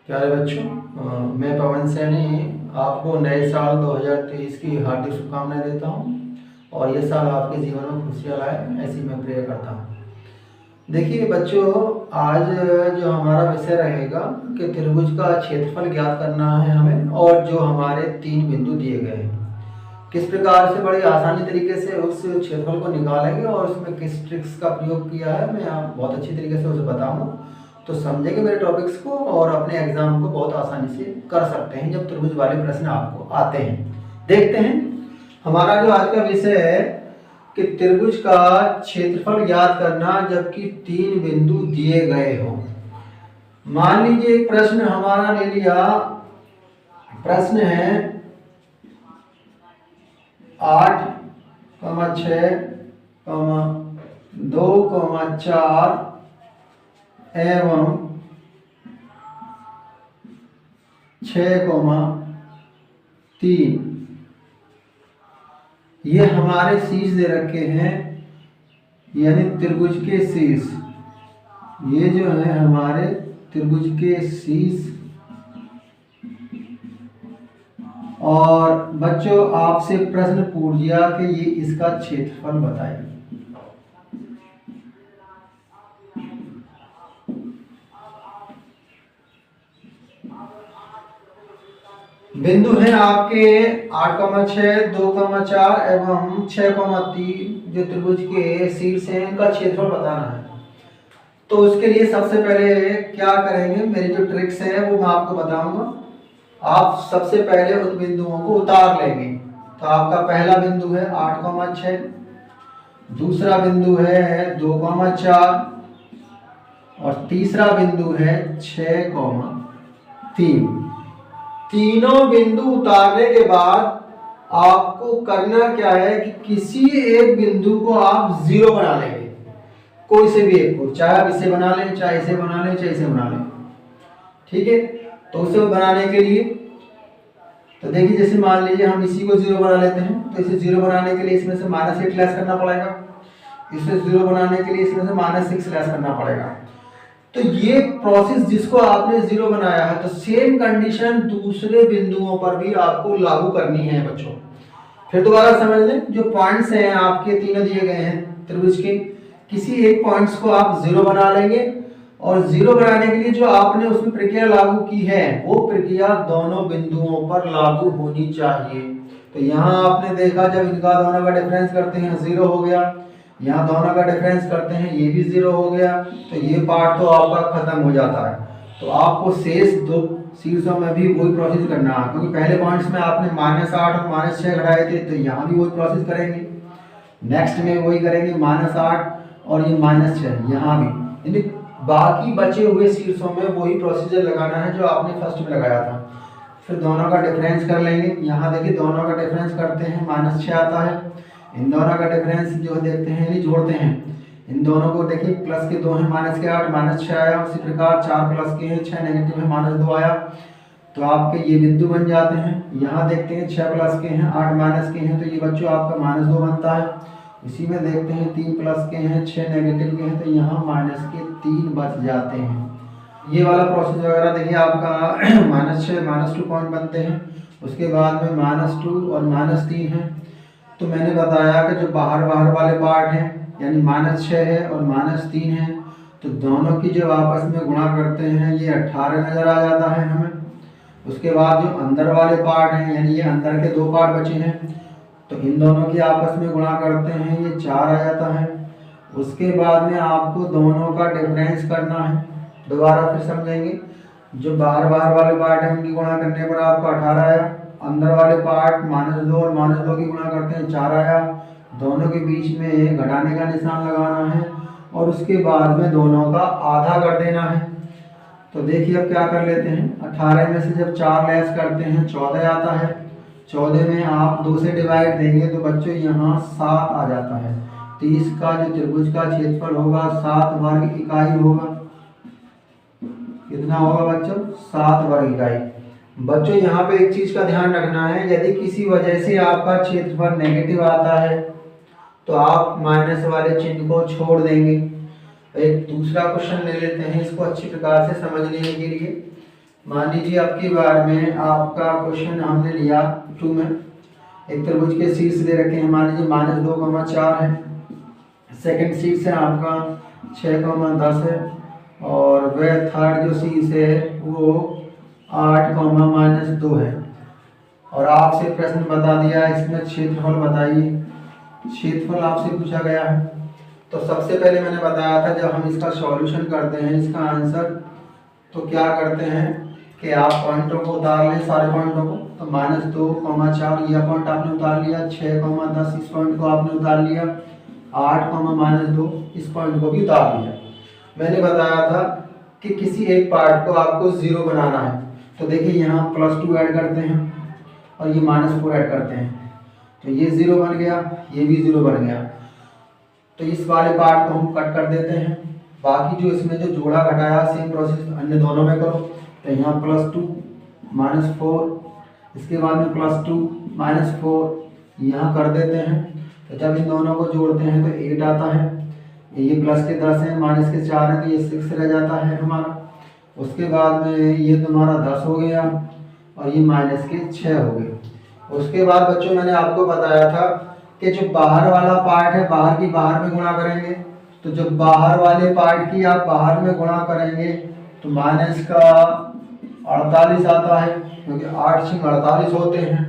प्यारे बच्चों, मैं पवन सैनी आपको नए साल 2023 की हार्दिक शुभकामनाएं देता हूं और ये साल आपके जीवन में खुशियां लाए, ऐसी मैं प्रे करता हूं। देखिए बच्चों, आज जो हमारा विषय रहेगा कि त्रिभुज का क्षेत्रफल ज्ञात करना है हमें, और जो हमारे 3 बिंदु दिए गए हैं किस प्रकार से बड़ी आसानी तरीके से उस क्षेत्रफल को निकालेंगे और उसमें किस ट्रिक्स का प्रयोग किया है मैं आप बहुत अच्छी तरीके से उसे बताऊंगा। तो समझेंगे मेरे टॉपिक्स को और अपने एग्जाम को बहुत आसानी से कर सकते हैं जब त्रिभुज वाले प्रश्न आपको आते हैं। देखते हैं हमारा जो आज का विषय है कि त्रिभुज का क्षेत्रफल ज्ञात करना जबकि 3 बिंदु दिए गए हो। मान लीजिए एक प्रश्न हमारा ले लिया, प्रश्न है 8, 6, 2, 4 एवं 6,3। ये हमारे शीर्ष दे रखे हैं, यानी त्रिभुज के शीर्ष। ये जो है हमारे त्रिभुज के शीर्ष। और बच्चों आपसे प्रश्न पूछ दिया कि ये इसका क्षेत्रफल बताइए। बिंदु है आपके 8,6, 2,4 एवं 6,3 जो त्रिभुज के शीर्ष हैं, इनका क्षेत्रफल बताना है। तो उसके लिए सबसे पहले क्या करेंगे, मेरी जो ट्रिक्स है वो मैं आपको बताऊंगा। आप सबसे पहले उन बिंदुओं को उतार लेंगे। तो आपका पहला बिंदु है 8,6, दूसरा बिंदु है 2,4 और तीसरा बिंदु है 6,3। तीनों बिंदु उतारने के बाद आपको करना क्या है कि किसी एक बिंदु को आप 0 बना लेंगे, कोई से भी एक को, चाहे आप इसे बना लें, चाहे इसे बना लें, चाहे इसे बना लें। ठीक है, तो उसे बनाने के लिए तो देखिए, जैसे मान लीजिए हम इसी को 0 बना लेते हैं, तो इसे 0 बनाने के लिए इसमें से -8 लेस करना पड़ेगा, इसे 0 बनाने के लिए इसमें से -6 लेस करना पड़ेगा। तो ये प्रोसेस जिसको आपने 0 बनाया है, तो सेम कंडीशन दूसरे बिंदुओं पर भी आपको लागू करनी है बच्चों। फिर दोबारा समझ लें, जो पॉइंट्स हैं आपके तीनों दिए गए हैं त्रिभुज के, किसी एक पॉइंट्स को आप 0 बना लेंगे और 0 बनाने के लिए जो आपने उसमें प्रक्रिया लागू की है वो प्रक्रिया दोनों बिंदुओं पर लागू होनी चाहिए। तो यहाँ आपने देखा जब इनका दोनों का डिफरेंस करते हैं 0 हो गया, यहाँ दोनों का डिफरेंस करते हैं ये भी 0 हो गया, तो ये पार्ट तो आपका खत्म हो जाता है। तो आपको शेष 2 शीर्षों में भी वही प्रोसेस करना है, क्योंकि पहले पॉइंट्स में आपने -8 और -6 घटाए थे, तो यहाँ भी वही प्रोसेस करेंगे। नेक्स्ट में वही करेंगे, -8 और ये -6 यहाँ भी, यानी बाकी बचे हुए शीर्षों में वही प्रोसीजर लगाना है जो आपने फर्स्ट में लगाया था। फिर दोनों का डिफरेंस कर लेंगे। यहाँ देखिए दोनों का डिफरेंस करते हैं, -6 आता है। इन दोनों का डिफरेंस जो देखते हैं नहीं जोड़ते हैं, इन दोनों को देखिए, प्लस के 2 हैं, -8 -6 आया। उसी प्रकार 4 प्लस के हैं, 6 नेगेटिव है, -2 आया। तो आपके ये बिंदु बन जाते हैं। यहाँ देखते हैं 6 प्लस के हैं, 8 माइनस के हैं, तो ये बच्चों आपका -2 बनता है। इसी में देखते हैं 3 प्लस के हैं, 6 नेगेटिव के हैं, तो यहाँ -3 बच जाते हैं। ये वाला प्रोसेस वगैरह देखिए आपका -6 -2 पॉइंट बनते हैं, उसके बाद में -2 और -3 है। तो मैंने बताया कि जो बाहर वाले पार्ट हैं, यानी -6 है और -3 है, तो दोनों की जब आपस में गुणा करते हैं ये 18 नज़र आ जाता है हमें। उसके बाद जो अंदर वाले पार्ट हैं, यानी ये अंदर के 2 पार्ट बचे हैं, तो इन दोनों की आपस में गुणा करते हैं ये 4 आ जाता है। उसके बाद में आपको दोनों का डिफरेंस करना है। दोबारा फिर समझेंगे, जो बाहर वाले पार्ट हैं उनकी गुणा करने पर आपको 18 आया, अंदर वाले पार्ट -2 और -2 की गुणा करते हैं 4 आया। दोनों के बीच में घटाने का निशान लगाना है और उसके बाद में दोनों का आधा कर देना है। तो देखिए अब क्या कर लेते हैं, 18 में से जब 4 लेस करते हैं 14 आता है। 14 में आप 2 से डिवाइड देंगे तो बच्चों यहाँ 7 आ जाता है। तो इसका जो त्रिभुज का क्षेत्रफल होगा 7 वर्ग इकाई होगा। कितना होगा बच्चों? 7 वर्ग इकाई। बच्चों यहाँ पे एक चीज का ध्यान रखना है, यदि किसी वजह से आपका क्षेत्रफल नेगेटिव आता है तो आप माइनस वाले चिन्ह को छोड़ देंगे। एक दूसरा क्वेश्चन ले लेते हैं इसको अच्छी प्रकार से समझने के लिए। मान लीजिए आपकी बार में आपका क्वेश्चन हमने लिया 2 में एक त्रिभुज के शीर्ष दे रखे हैं, मान लीजिए -2,4 है। सेकंड शीर्ष है आपका 6,10 है और वह थर्ड जो शीर्ष है वो 8,-2 है। और आपसे प्रश्न बता दिया इसमें क्षेत्रफल बताइए, क्षेत्रफल आपसे पूछा गया है। तो सबसे पहले मैंने बताया था जब हम इसका सॉल्यूशन करते हैं इसका आंसर, तो क्या करते हैं कि आप पॉइंटों को उतार लें, सारे पॉइंटों को। तो -2,4 यह पॉइंट आपने उतार लिया, 6,10 इस पॉइंट को आपने उतार लिया, 8,-2 इस पॉइंट को भी उतार लिया। मैंने बताया था कि किसी एक पार्ट को आपको 0 बनाना है। तो देखिए यहाँ +2 ऐड करते हैं और ये -4 ऐड करते हैं, तो ये 0 बन गया, ये भी 0 बन गया। तो इस वाले पार्ट को हम कट कर देते हैं। बाकी जो इसमें जो जोड़ा घटाया सेम प्रोसेस अन्य दोनों में करो। तो यहाँ +2 -4, इसके बाद में +2 -4 यहाँ कर देते हैं। तो जब इन दोनों को जोड़ते हैं तो 8 आता है, ये प्लस के 10 है, माइनस के 4 है, तो ये 6 रह जाता है हमारा। उसके बाद में ये तुम्हारा 10 हो गया और ये माइनस के 6 हो गए। उसके बाद बच्चों मैंने आपको बताया था कि जो बाहर वाला पार्ट है बाहर की बाहर में गुणा करेंगे। तो जो बाहर वाले पार्ट की आप बाहर में गुणा करेंगे तो माइनस का 48 आता है, क्योंकि 8 6 48 होते हैं।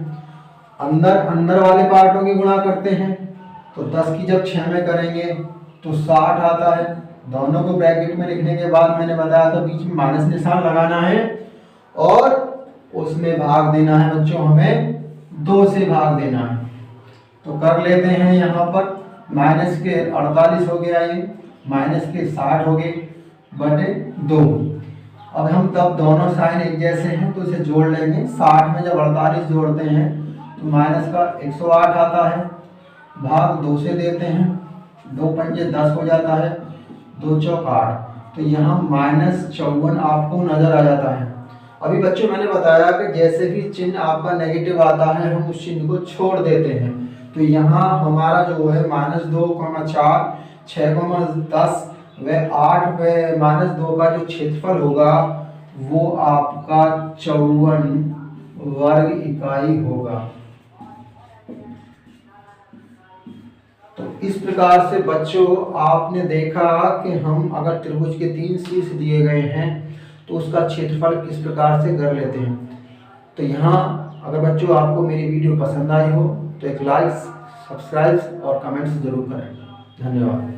अंदर वाले पार्टों की गुणा करते हैं तो 10 की जब 6 में करेंगे तो 60 आता है। दोनों को ब्रैकेट में लिखने के बाद मैंने बताया था बीच में माइनस निशान लगाना है और उसमें भाग देना है बच्चों, हमें 2 से भाग देना है। तो कर लेते हैं यहाँ पर माइनस के 48 हो गया, ये माइनस के 60 हो गए बटे 2। अब हम तब दोनों साइन एक जैसे हैं तो इसे जोड़ लेंगे। 60 में जब 48 जोड़ते हैं तो माइनस का 108 आता है, भाग 2 से देते हैं, 2 पंजे 10 हो जाता है, 2 चौक 8। तो यहाँ -54 आपको नजर आ जाता है। अभी बच्चों मैंने बताया कि जैसे भी चिन्ह आपका नेगेटिव आता है हम उस चिन्ह को छोड़ देते हैं। तो यहाँ हमारा जो है -2,4 6,10 व 8 व -2 का जो क्षेत्रफल होगा वो आपका 54 वर्ग इकाई होगा। तो इस प्रकार से बच्चों आपने देखा कि हम अगर त्रिभुज के 3 शीर्ष दिए गए हैं तो उसका क्षेत्रफल किस प्रकार से कर लेते हैं। तो यहाँ अगर बच्चों आपको मेरी वीडियो पसंद आई हो तो एक लाइक, सब्सक्राइब और कमेंट्स जरूर करें। धन्यवाद।